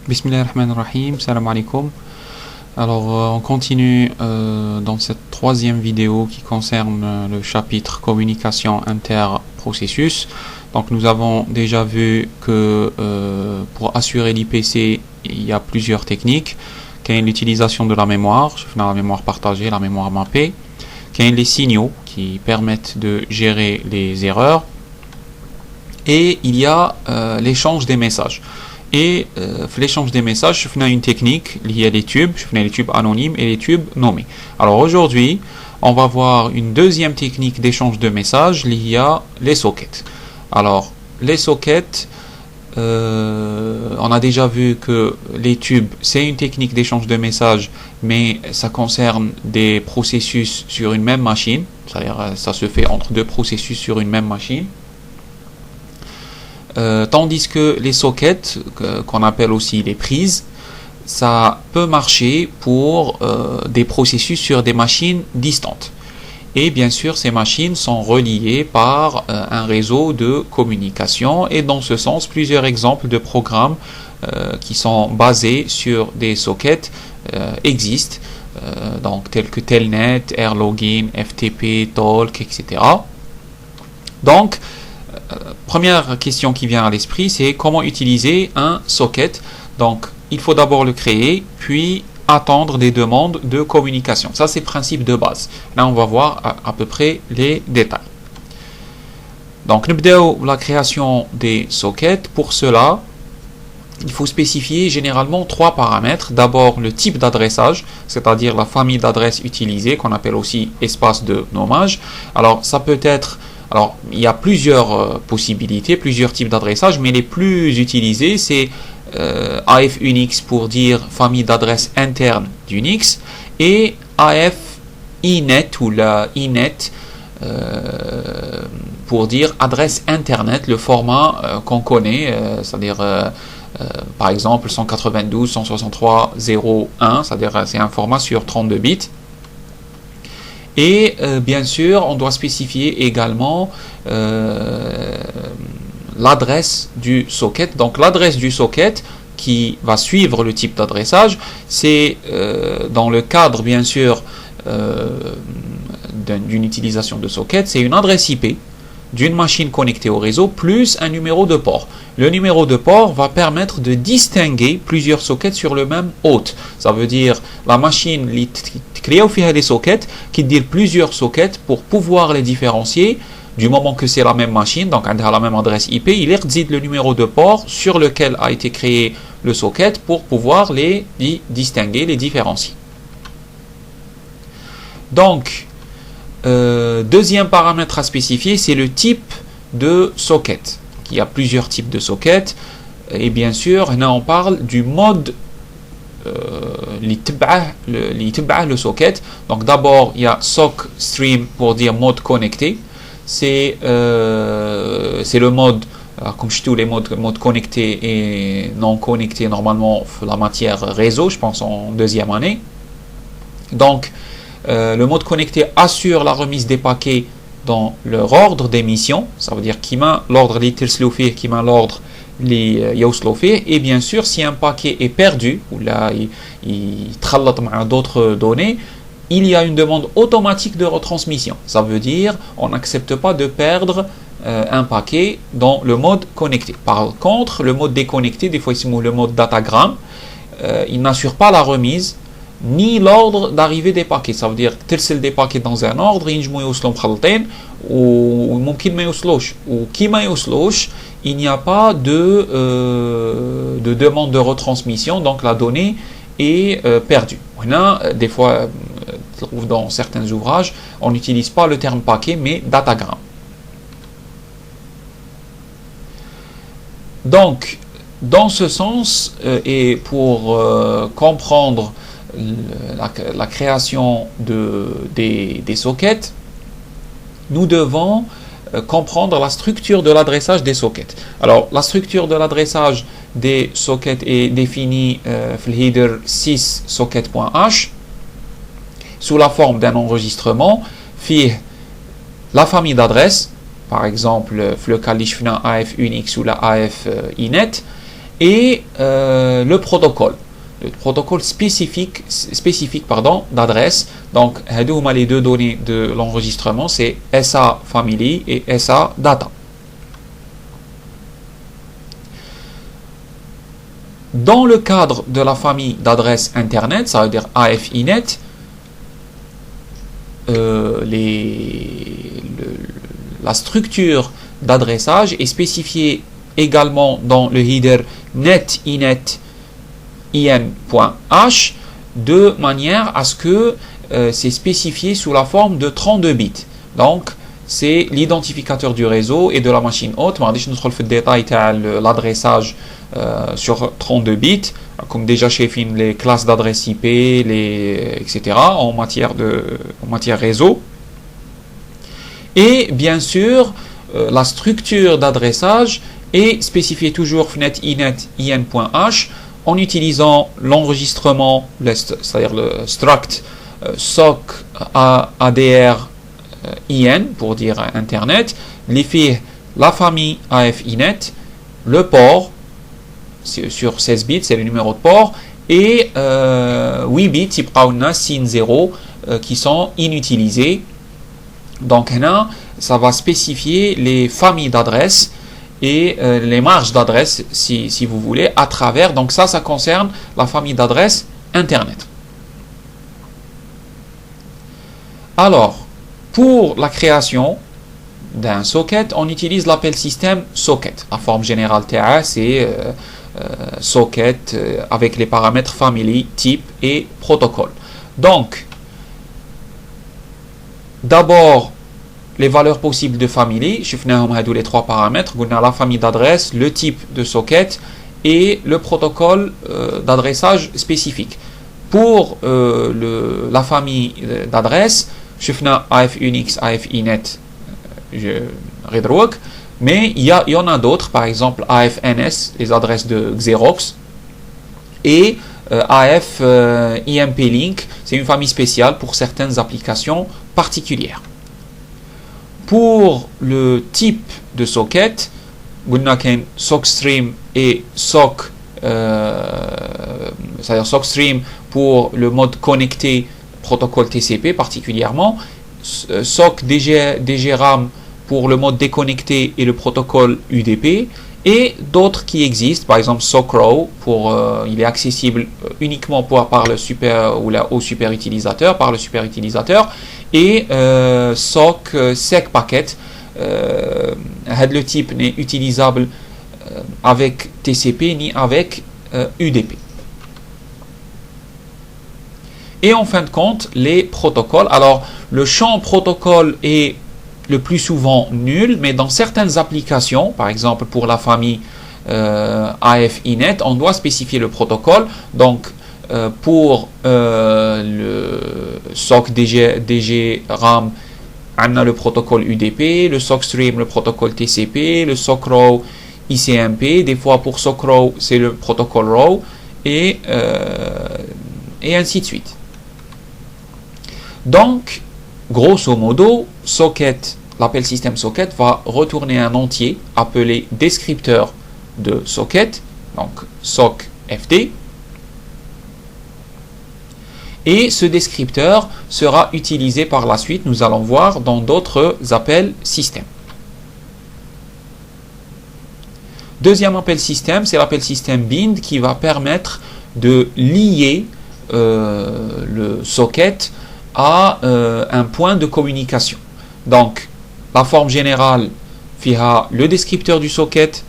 Bismillahirrahmanirrahim, salam alaikum. Alors, on continue dans cette troisième vidéo qui concerne le chapitre communication inter-processus. Donc, nous avons déjà vu que pour assurer l'IPC, il y a plusieurs techniques. Qu'il y a l'utilisation de la mémoire, la mémoire partagée, la mémoire mappée. Qu'il y a les signaux qui permettent de gérer les erreurs. Et il y a l'échange des messages. Et l'échange des messages, je fais une technique liée à les tubes anonymes et les tubes nommés. Alors aujourd'hui, on va voir une deuxième technique d'échange de messages liée à les sockets. Alors, les sockets, on a déjà vu que les tubes, c'est une technique d'échange de messages, mais ça concerne des processus sur une même machine. C'est-à-dire, ça se fait entre deux processus sur une même machine. Tandis que les sockets, qu'on appelle aussi les prises, ça peut marcher pour des processus sur des machines distantes. Et bien sûr, ces machines sont reliées par un réseau de communication. Et dans ce sens, plusieurs exemples de programmes qui sont basés sur des sockets existent, donc tels que Telnet, Airlogin, FTP, Talk, etc. Donc, première question qui vient à l'esprit, c'est comment utiliser un socket. Donc, il faut d'abord le créer, puis attendre des demandes de communication. Ça, c'est le principe de base. Là, on va voir à peu près les détails. Donc, la création des sockets. Pour cela, il faut spécifier généralement trois paramètres. D'abord, le type d'adressage, c'est-à-dire la famille d'adresses utilisée, qu'on appelle aussi espace de nommage. Alors, ça peut être... Alors, il y a plusieurs possibilités, plusieurs types d'adressage, mais les plus utilisés, c'est AF Unix pour dire famille d'adresses interne d'Unix et AF Inet ou la Inet pour dire adresse internet, le format qu'on connaît, c'est-à-dire par exemple 192.163.0.1, c'est-à-dire c'est un format sur 32 bits. Et bien sûr, on doit spécifier également l'adresse du socket. Donc l'adresse du socket qui va suivre le type d'adressage, c'est dans le cadre bien sûr d'une utilisation de socket, c'est une adresse IP d'une machine connectée au réseau plus un numéro de port. Le numéro de port va permettre de distinguer plusieurs sockets sur le même hôte. Ça veut dire la machine crée des sockets qui dit plusieurs sockets pour pouvoir les différencier du moment que c'est la même machine, donc elle a la même adresse IP, il existe le numéro de port sur lequel a été créé le socket pour pouvoir les distinguer, les différencier. Donc, deuxième paramètre à spécifier, c'est le type de socket. Il y a plusieurs types de sockets. Et bien sûr, là on parle du mode le socket. Donc d'abord, il y a sock stream pour dire mode connecté. C'est le mode, comme je dis, tous les modes connectés et non connectés, normalement, la matière réseau, je pense en deuxième année. Donc, le mode connecté assure la remise des paquets dans leur ordre d'émission, ça veut dire qui m'a l'ordre les tilslofir, qui m'a l'ordre les yaoslofir, et bien sûr si un paquet est perdu ou là il trallat d'autres données, il y a une demande automatique de retransmission. Ça veut dire on n'accepte pas de perdre un paquet dans le mode connecté. Par contre, le mode déconnecté, des fois c'est le mode datagram, il n'assure pas la remise ni l'ordre d'arrivée des paquets. Ça veut dire tel des paquets dans un ordre, ou il n'y a pas de demande de retransmission, donc la donnée est perdue. Des fois, dans certains ouvrages, on n'utilise pas le terme paquet, mais datagram. Donc, dans ce sens, et pour comprendre la création des sockets, nous devons comprendre la structure de l'adressage des sockets. Alors, la structure de l'adressage des sockets est définie dans le header 6 socket.h sous la forme d'un enregistrement, la famille d'adresses, par exemple, le cas AF Unix ou la AF Inet, et le protocole spécifique d'adresse. Donc les deux données de l'enregistrement, c'est SA Family et SA Data. Dans le cadre de la famille d'adresses Internet, ça veut dire AFINet, la structure d'adressage est spécifiée également dans le header netinet in.h de manière à ce que c'est spécifié sous la forme de 32 bits. Donc, c'est l'identificateur du réseau et de la machine hôte. On va le détail de l'adressage sur 32 bits, comme déjà chez FIN, les classes d'adresse IP, etc. en matière réseau. Et bien sûr, la structure d'adressage est spécifiée toujours netinet in.h en utilisant l'enregistrement, c'est-à-dire le struct soc adr in pour dire Internet, la famille AFINet, le port sur 16 bits, c'est le numéro de port, et 8 bits, SIN 0, qui sont inutilisés. Donc là, ça va spécifier les familles d'adresses et les marges d'adresses, si vous voulez, à travers. Donc ça concerne la famille d'adresses Internet. Alors, pour la création d'un socket, on utilise l'appel système socket. La forme générale TA, c'est socket avec les paramètres family, type et protocole. Donc, d'abord, les valeurs possibles de family, je vais les trois paramètres, on a la famille d'adresse, le type de socket et le protocole d'adressage spécifique. Pour la famille d'adresse, je fais AFUNIX, AFINet, Redrock, mais il y en a d'autres, par exemple AFNS, les adresses de Xerox, et AF IMP Link, c'est une famille spéciale pour certaines applications particulières. Pour le type de socket, on a SockStream et Sock, c'est-à-dire SockStream pour le mode connecté protocole TCP particulièrement, Sock DGRAM pour le mode déconnecté et le protocole UDP, et d'autres qui existent, par exemple SockRow, il est accessible uniquement par le super ou au super utilisateur, par le super utilisateur, et Sock SecPacket, le type n'est utilisable avec TCP ni avec UDP. Et en fin de compte, les protocoles. Alors, le champ protocole est le plus souvent nul, mais dans certaines applications, par exemple pour la famille AFINet, on doit spécifier le protocole. Donc, pour le SOC DGRAM, on a le protocole UDP, le SockStream, le protocole TCP, le SockRow ICMP. Des fois, pour SockRow, c'est le protocole ROW, et ainsi de suite. Donc, grosso modo, socket, l'appel système socket va retourner un entier appelé descripteur de socket, donc sockfd, et ce descripteur sera utilisé par la suite, nous allons voir, dans d'autres appels système. Deuxième appel système, c'est l'appel système bind qui va permettre de lier le socket à un point de communication. Donc, la forme générale, le descripteur du socket,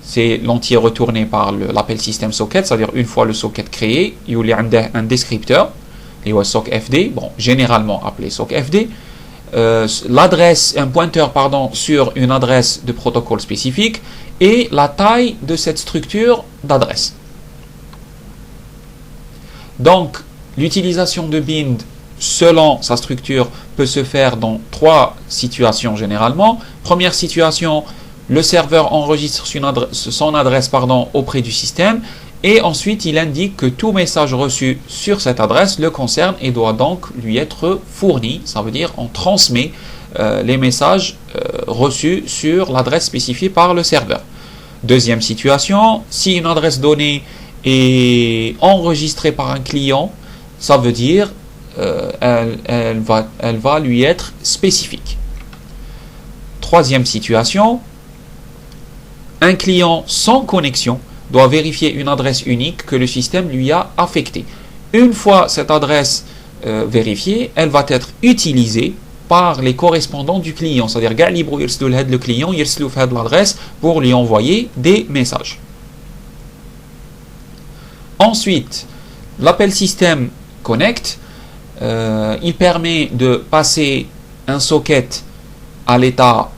c'est l'entier retourné par l'appel système socket, c'est-à-dire une fois le socket créé, il y a un descripteur, sockfd, bon, généralement appelé sockfd, l'adresse, un pointeur sur une adresse de protocole spécifique, et la taille de cette structure d'adresse. Donc, l'utilisation de bind selon sa structure peut se faire dans trois situations généralement. Première situation, le serveur enregistre son adresse auprès du système, et ensuite il indique que tout message reçu sur cette adresse le concerne et doit donc lui être fourni. Ça veut dire on transmet les messages reçus sur l'adresse spécifiée par le serveur. Deuxième situation, si une adresse donnée est enregistrée par un client, ça veut dire elle va lui être spécifique. Troisième situation, un client sans connexion doit vérifier une adresse unique que le système lui a affectée. Une fois cette adresse vérifiée, elle va être utilisée par les correspondants du client, c'est-à-dire le client l'adresse pour lui envoyer des messages. Ensuite, l'appel système connect, il permet de passer un socket à l'état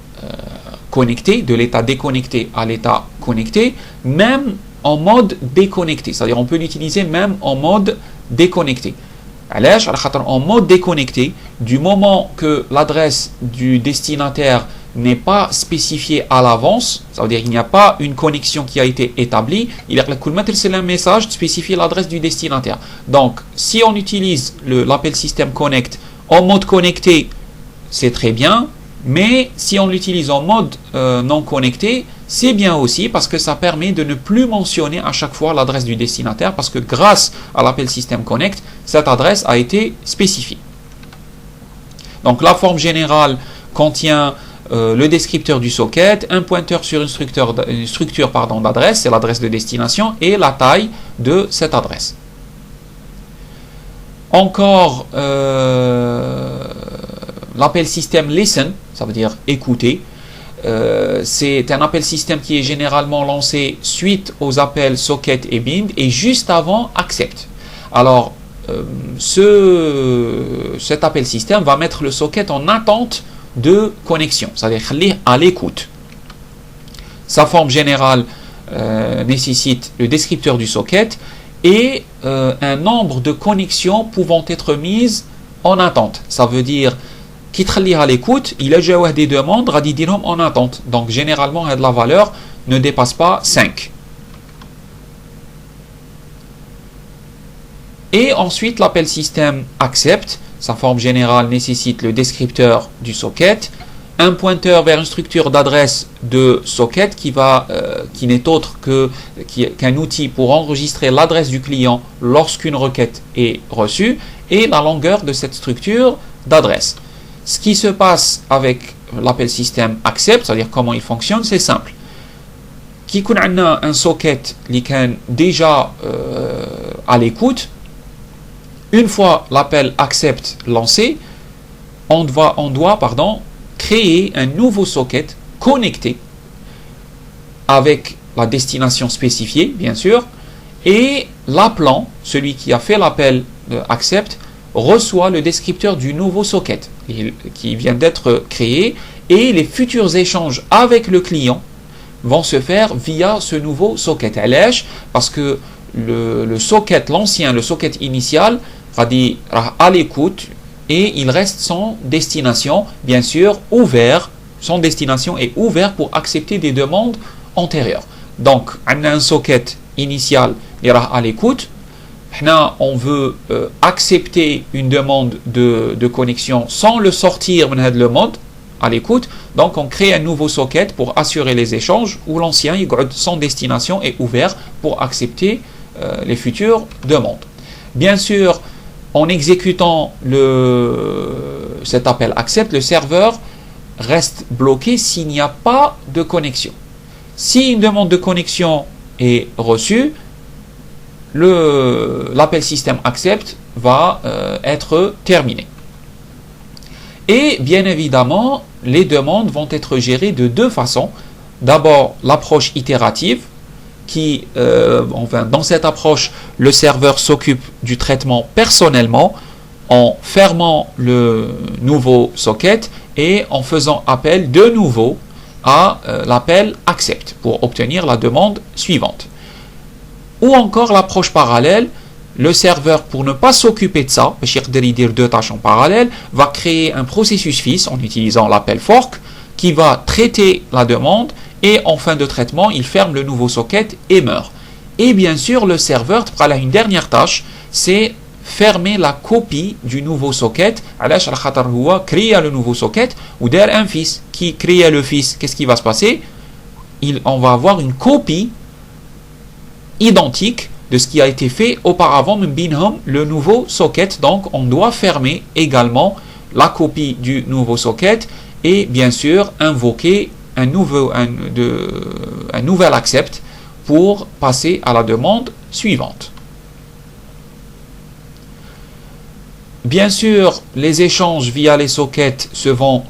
connecté, de l'état déconnecté à l'état connecté, même en mode déconnecté, c'est-à-dire on peut l'utiliser même en mode déconnecté. En mode déconnecté, du moment que l'adresse du destinataire n'est pas spécifiée à l'avance, ça veut dire qu'il n'y a pas une connexion qui a été établie, il c'est un message de spécifier l'adresse du destinataire. Donc, si on utilise l'appel système connect en mode connecté, c'est très bien, mais si on l'utilise en mode non connecté, c'est bien aussi parce que ça permet de ne plus mentionner à chaque fois l'adresse du destinataire parce que grâce à l'appel système connect, cette adresse a été spécifiée. Donc la forme générale contient le descripteur du socket, un pointeur sur une structure d'adresse, c'est l'adresse de destination, et la taille de cette adresse. Encore l'appel système listen, ça veut dire écouter. C'est un appel système qui est généralement lancé suite aux appels socket et bind et juste avant accept. Alors cet appel système va mettre le socket en attente de connexion, c'est-à-dire à l'écoute. Sa forme générale nécessite le descripteur du socket et un nombre de connexions pouvant être mises en attente. Ça veut dire qu'il à l'écoute, il a déjà des demandes en attente. Donc généralement la valeur ne dépasse pas 5. Et ensuite l'appel système accept. Sa forme générale nécessite le descripteur du socket, un pointeur vers une structure d'adresse de socket qui n'est autre qu'un outil pour enregistrer l'adresse du client lorsqu'une requête est reçue et la longueur de cette structure d'adresse. Ce qui se passe avec l'appel système accept, c'est-à-dire comment il fonctionne, c'est simple. Qui a un socket qui est déjà à l'écoute, une fois l'appel accept lancé, on doit créer un nouveau socket connecté avec la destination spécifiée, bien sûr, et l'appelant, celui qui a fait l'appel accept, reçoit le descripteur du nouveau socket qui vient d'être créé et les futurs échanges avec le client vont se faire via ce nouveau socket. Parce que le socket, l'ancien, le socket initial, à l'écoute et il reste son destination, bien sûr, ouvert. Son destination est ouvert pour accepter des demandes antérieures. Donc, on a un socket initial à l'écoute. On veut accepter une demande de connexion sans le sortir de le mode à l'écoute. Donc, on crée un nouveau socket pour assurer les échanges où l'ancien, son destination est ouvert pour accepter les futures demandes. Bien sûr, en exécutant cet appel accept, le serveur reste bloqué s'il n'y a pas de connexion. Si une demande de connexion est reçue, l'appel système accept va être terminé. Et bien évidemment, les demandes vont être gérées de deux façons. D'abord, l'approche itérative, dans cette approche, le serveur s'occupe du traitement personnellement en fermant le nouveau socket et en faisant appel de nouveau à l'appel accept pour obtenir la demande suivante. Ou encore l'approche parallèle, le serveur, pour ne pas s'occuper de ça, dire deux tâches en parallèle, va créer un processus fils en utilisant l'appel fork qui va traiter la demande et en fin de traitement, il ferme le nouveau socket et meurt. Et bien sûr, le serveur prend une dernière tâche, c'est fermer la copie du nouveau socket. Créer le nouveau socket ou un fils qui crée le fils. Qu'est-ce qui va se passer? on va avoir une copie identique de ce qui a été fait auparavant, le nouveau socket. Donc on doit fermer également la copie du nouveau socket et bien sûr invoquer un nouvel accept pour passer à la demande suivante. Bien sûr, les échanges via les sockets se font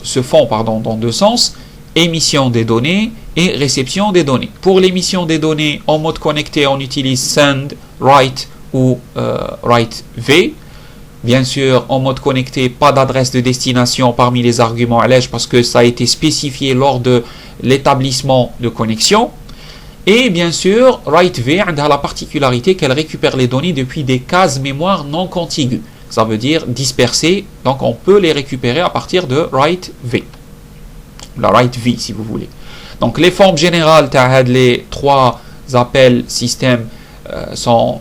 dans deux sens, émission des données et réception des données. Pour l'émission des données en mode connecté, on utilise send, write ou write v. Bien sûr, en mode connecté, pas d'adresse de destination parmi les arguments allège parce que ça a été spécifié lors de l'établissement de connexion. Et bien sûr, write v a la particularité qu'elle récupère les données depuis des cases mémoire non contiguës. Ça veut dire dispersées, donc on peut les récupérer à partir de write v. La write v si vous voulez. Donc les formes générales, les trois appels système sont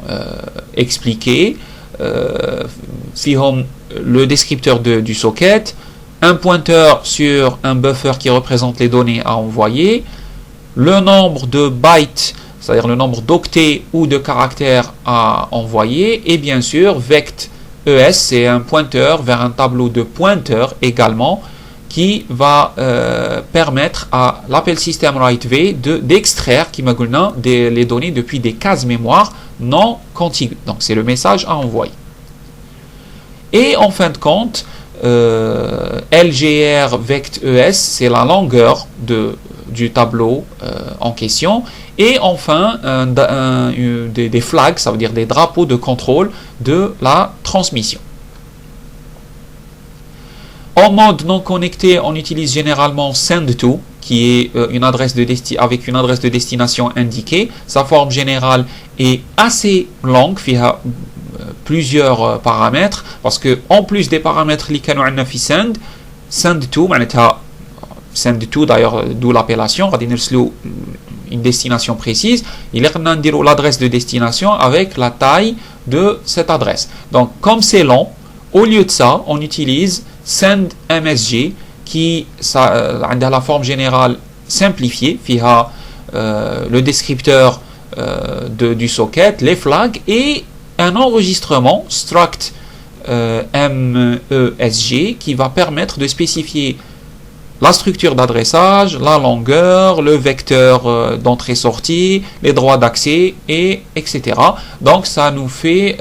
expliqués. Le descripteur du socket, un pointeur sur un buffer qui représente les données à envoyer, le nombre de bytes, c'est-à-dire le nombre d'octets ou de caractères à envoyer, et bien sûr vect ES, c'est un pointeur vers un tableau de pointeurs également qui va permettre à l'appel système write-v d'extraire les données depuis des cases mémoire non contiguës. Donc c'est le message à envoyer. Et en fin de compte, LGR vect ES, c'est la longueur du tableau en question. Et enfin, des flags, ça veut dire des drapeaux de contrôle de la transmission. En mode non connecté, on utilise généralement send-to, qui est avec une adresse de destination indiquée. Sa forme générale est assez longue, il y a plusieurs paramètres, parce que en plus des paramètres li kanu عندنا في send-to, send-to d'ailleurs d'où l'appellation, غادي نرسلو une destination précise, il est l'adresse de destination avec la taille de cette adresse. Donc comme c'est long, au lieu de ça, on utilise send MSG qui a la forme générale simplifiée, le descripteur du socket, les flags et un enregistrement struct MESG qui va permettre de spécifier la structure d'adressage, la longueur, le vecteur d'entrée-sortie, les droits d'accès, etc. Donc ça nous fait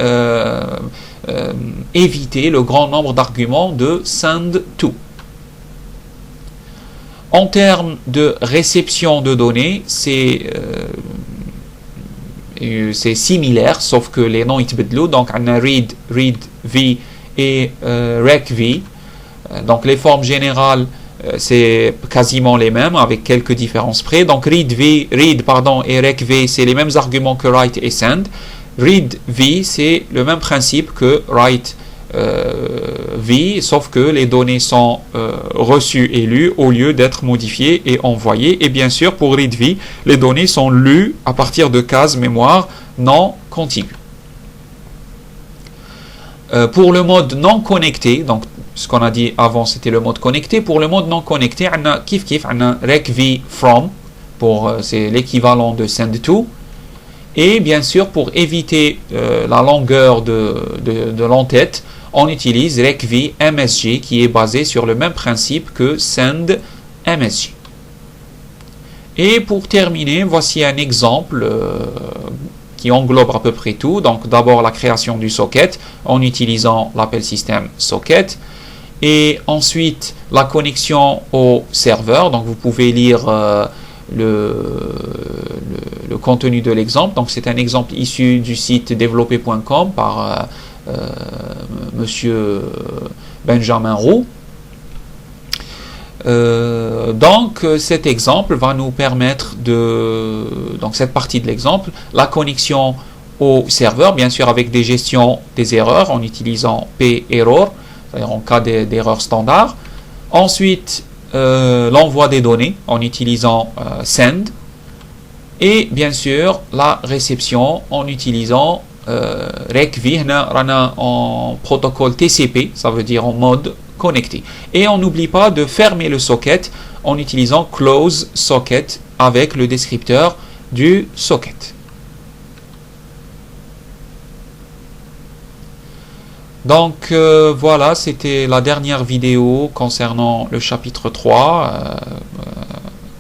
éviter le grand nombre d'arguments de send-to. En termes de réception de données, c'est similaire, sauf que les noms يتبدلوا. Donc on a read v et rec v. Donc les formes générales c'est quasiment les mêmes avec quelques différences près. Donc read et rec v c'est les mêmes arguments que write et send. Read v c'est le même principe que write v, sauf que les données sont reçues et lues au lieu d'être modifiées et envoyées. Et bien sûr pour read v les données sont lues à partir de cases mémoire non contiguës. Pour le mode non connecté, donc ce qu'on a dit avant c'était le mode connecté. Pour le mode non connecté, on a rec v from, c'est l'équivalent de send to. Et bien sûr pour éviter la longueur de l'entête, on utilise rec v msg qui est basé sur le même principe que send msg. Et pour terminer, voici un exemple qui englobe à peu près tout. Donc d'abord la création du socket en utilisant l'appel système socket. Et ensuite la connexion au serveur. Donc vous pouvez lire le contenu de l'exemple. Donc c'est un exemple issu du site développé.com par monsieur Benjamin Roux. Donc cet exemple va nous permettre donc cette partie de l'exemple, la connexion au serveur, bien sûr avec des gestions des erreurs en utilisant p-error, c'est-à-dire en cas d'erreur standard. Ensuite l'envoi des données en utilisant send, et bien sûr la réception en utilisant recv en protocole TCP, ça veut dire en mode connecté. Et on n'oublie pas de fermer le socket en utilisant close socket avec le descripteur du socket. Donc voilà, c'était la dernière vidéo concernant le chapitre 3,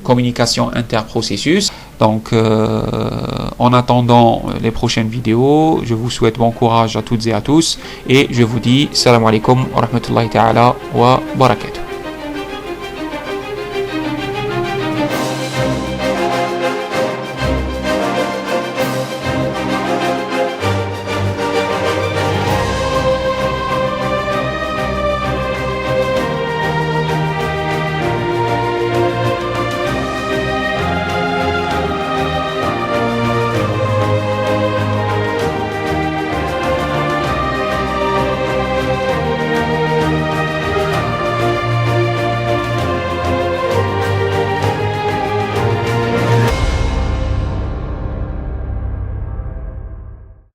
communication interprocessus. Donc en attendant les prochaines vidéos, je vous souhaite bon courage à toutes et à tous et je vous dis salam alaikum wa rahmatullahi ta'ala wa barakatuh.